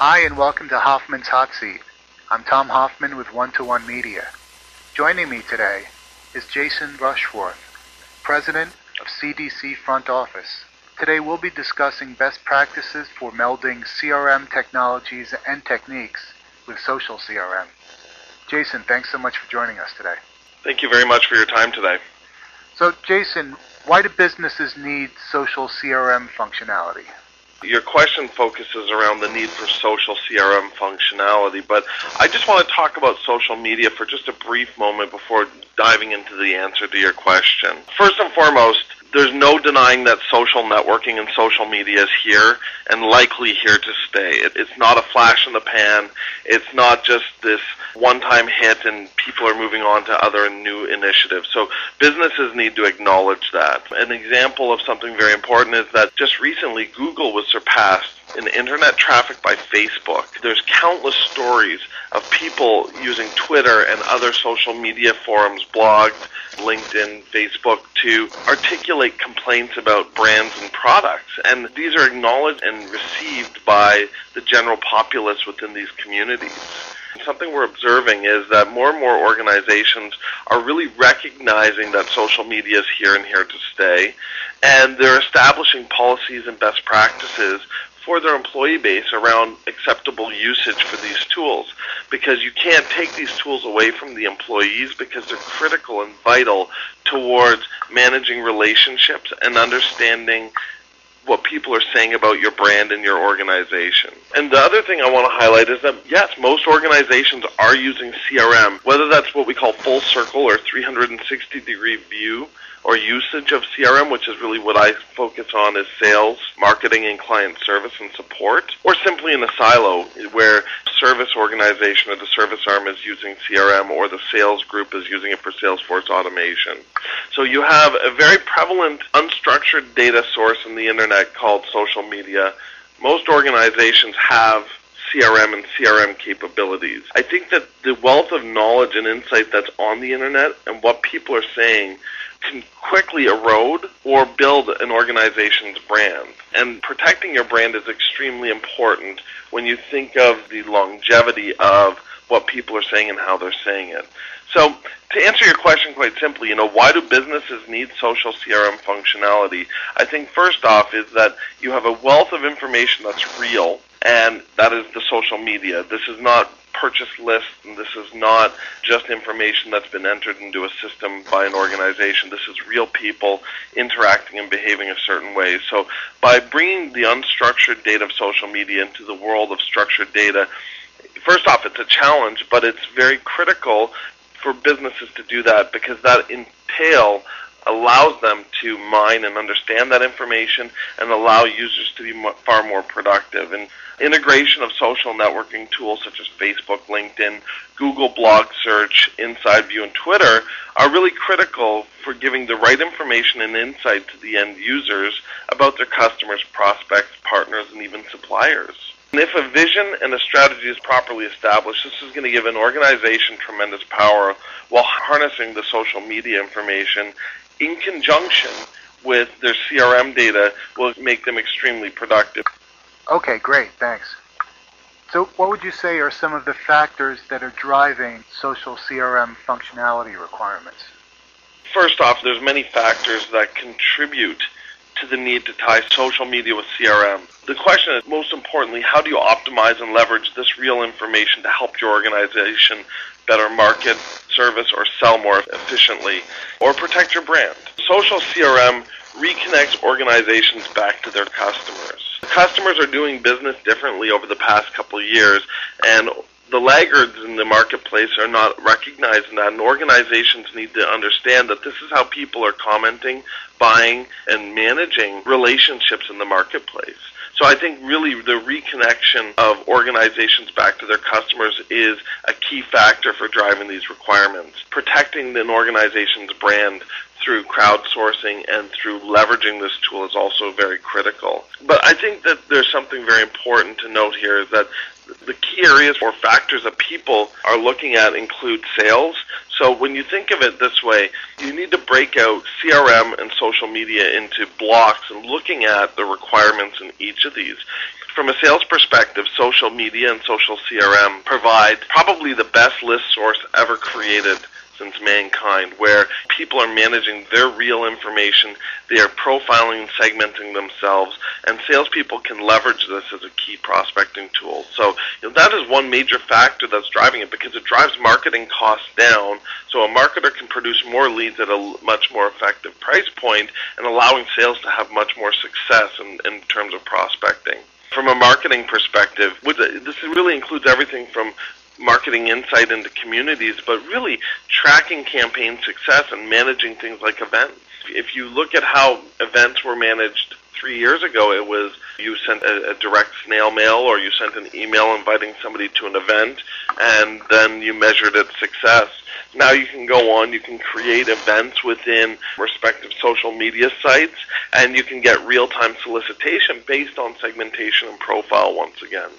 Hi and welcome to Hoffman's Hot Seat. I'm Tom Hoffman with One-to-One Media. Joining me today is Jason Rushforth, President of CDC Front Office. Today we'll be discussing best practices for melding CRM technologies and techniques with social CRM. Jason, thanks so much for joining us today. Thank you very much for your time today. So Jason, why do businesses need social CRM functionality? Your question focuses around the need for social CRM functionality, but I just want to talk about social media for just a brief moment before diving into the answer to your question. First and foremost, there's no denying that social networking and social media is here and likely here to stay. It's not a flash in the pan. It's not just this one-time hit and people are moving on to other new initiatives. So businesses need to acknowledge that. An example of something very important is that just recently Google was surpassed in internet traffic by Facebook. There's countless stories of people using Twitter and other social media forums, blogs, LinkedIn, Facebook, to articulate complaints about brands and products. And these are acknowledged and received by the general populace within these communities. Something we're observing is that more and more organizations are really recognizing that social media is here and here to stay, and they're establishing policies and best practices for their employee base around acceptable usage for these tools, because you can't take these tools away from the employees because they're critical and vital towards managing relationships and understanding what people are saying about your brand and your organization. And the other thing I want to highlight is that, yes, most organizations are using CRM, whether that's what we call full circle or 360-degree view or usage of CRM, which is really what I focus on is sales, marketing, and client service and support, or simply in a silo where service organization or the service arm is using CRM or the sales group is using it for Salesforce automation. So you have a very prevalent unstructured data source in the internet called social media. Most organizations have CRM and CRM capabilities. I think that the wealth of knowledge and insight that's on the internet and what people are saying can quickly erode or build an organization's brand. And protecting your brand is extremely important when you think of the longevity of what people are saying and how they're saying it. So to answer your question quite simply, why do businesses need social CRM functionality? I think first off is that you have a wealth of information that's real, and that is the social media. This is not purchase lists, and this is not just information that's been entered into a system by an organization. This is real people interacting and behaving a certain way. So by bringing the unstructured data of social media into the world of structured data, first off, it's a challenge, but it's very critical for businesses to do that because that allows them to mine and understand that information and allow users to be far more productive. And integration of social networking tools such as Facebook, LinkedIn, Google Blog Search, Inside View, and Twitter are really critical for giving the right information and insight to the end users about their customers, prospects, partners, and even suppliers. And if a vision and a strategy is properly established, this is going to give an organization tremendous power while harnessing the social media information in conjunction with their CRM data will make them extremely productive. Okay, great, thanks. So what would you say are some of the factors that are driving social CRM functionality requirements? First off, there's many factors that contribute to the need to tie social media with CRM. The question is, most importantly, how do you optimize and leverage this real information to help your organization better market, service, or sell more efficiently, or protect your brand? Social CRM reconnects organizations back to their customers. Customers are doing business differently over the past couple of years, and the laggards in the marketplace are not recognizing that, and organizations need to understand that this is how people are commenting, buying, and managing relationships in the marketplace. So I think really the reconnection of organizations back to their customers is a key factor for driving these requirements. Protecting an organization's brand through crowdsourcing and through leveraging this tool is also very critical. But I think that there's something very important to note here is that the key areas or factors that people are looking at include sales. So when you think of it this way, you need to break out CRM and social media into blocks and looking at the requirements in each of these. From a sales perspective, social media and social CRM provide probably the best list source ever created since mankind, where people are managing their real information, they are profiling and segmenting themselves, and salespeople can leverage this as a key prospecting tool. So that is one major factor that's driving it, because it drives marketing costs down, so a marketer can produce more leads at a much more effective price point, and allowing sales to have much more success in terms of prospecting. From a marketing perspective, this really includes everything from marketing insight into communities, but really tracking campaign success and managing things like events. If you look at how events were managed 3 years ago, it was you sent a direct snail mail, or you sent an email inviting somebody to an event, and then you measured its success. Now you can go on, you can create events within respective social media sites, and you can get real-time solicitation based on segmentation and profile once again.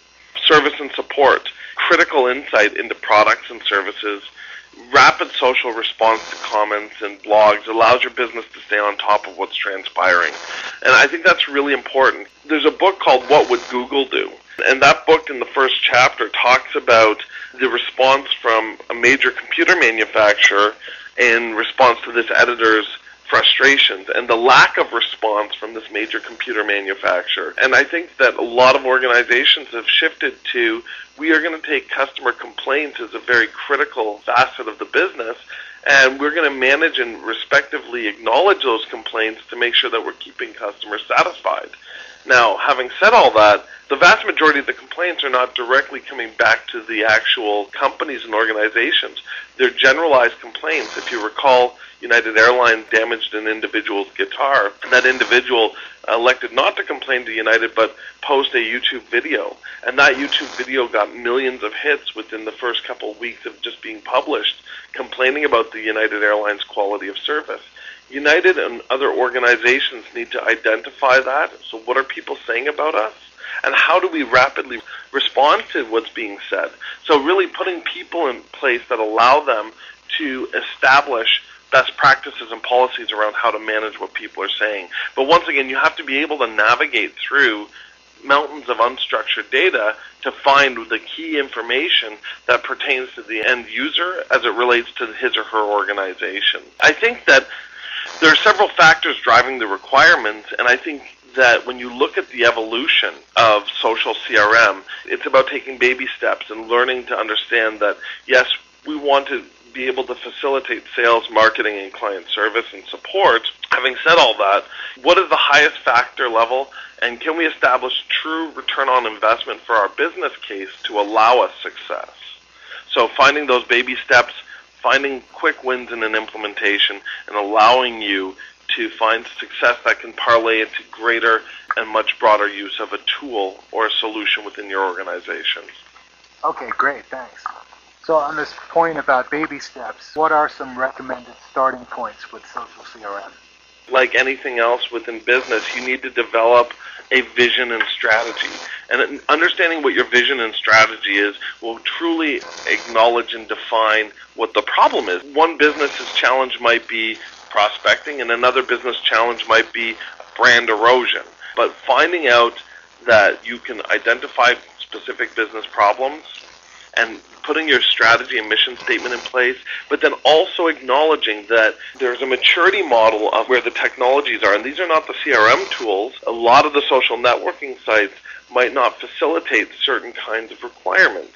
Service and support, critical insight into products and services, rapid social response to comments and blogs allows your business to stay on top of what's transpiring. And I think that's really important. There's a book called What Would Google Do? And that book, in the first chapter, talks about the response from a major computer manufacturer in response to this editor's frustrations and the lack of response from this major computer manufacturer. And I think that a lot of organizations have shifted to, we are going to take customer complaints as a very critical facet of the business, and we're going to manage and respectively acknowledge those complaints to make sure that we're keeping customers satisfied. Now, having said all that, the vast majority of the complaints are not directly coming back to the actual companies and organizations. They're generalized complaints. If you recall, United Airlines damaged an individual's guitar, and that individual elected not to complain to United but post a YouTube video. And that YouTube video got millions of hits within the first couple of weeks of just being published, complaining about the United Airlines quality of service. United and other organizations need to identify that. So what are people saying about us? And how do we rapidly respond to what's being said? So really putting people in place that allow them to establish best practices and policies around how to manage what people are saying. But once again, you have to be able to navigate through mountains of unstructured data to find the key information that pertains to the end user as it relates to his or her organization. I think that there are several factors driving the requirements, and I think that when you look at the evolution of social CRM, it's about taking baby steps and learning to understand that, yes, we want to be able to facilitate sales, marketing, and client service and support. Having said all that, what is the highest factor level, and can we establish true return on investment for our business case to allow us success? So finding those baby steps, finding quick wins in an implementation, and allowing you to find success that can parlay into greater and much broader use of a tool or a solution within your organization. Okay, great, thanks. So on this point about baby steps, what are some recommended starting points with social CRM? Like anything else within business, you need to develop a vision and strategy. And understanding what your vision and strategy is will truly acknowledge and define what the problem is. One business's challenge might be prospecting, and another business challenge might be brand erosion. But finding out that you can identify specific business problems and putting your strategy and mission statement in place, but then also acknowledging that there's a maturity model of where the technologies are. And these are not the CRM tools. A lot of the social networking sites might not facilitate certain kinds of requirements.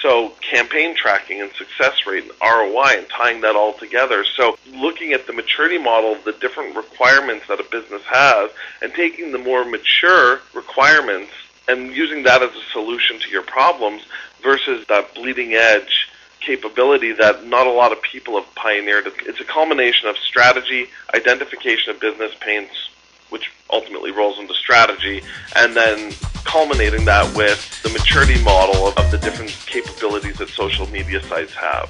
So campaign tracking and success rate and ROI and tying that all together. So looking at the maturity model of the different requirements that a business has and taking the more mature requirements and using that as a solution to your problems versus that bleeding edge capability that not a lot of people have pioneered. It's a culmination of strategy, identification of business pains, which ultimately rolls into strategy, and then culminating that with the maturity model of the different capabilities that social media sites have.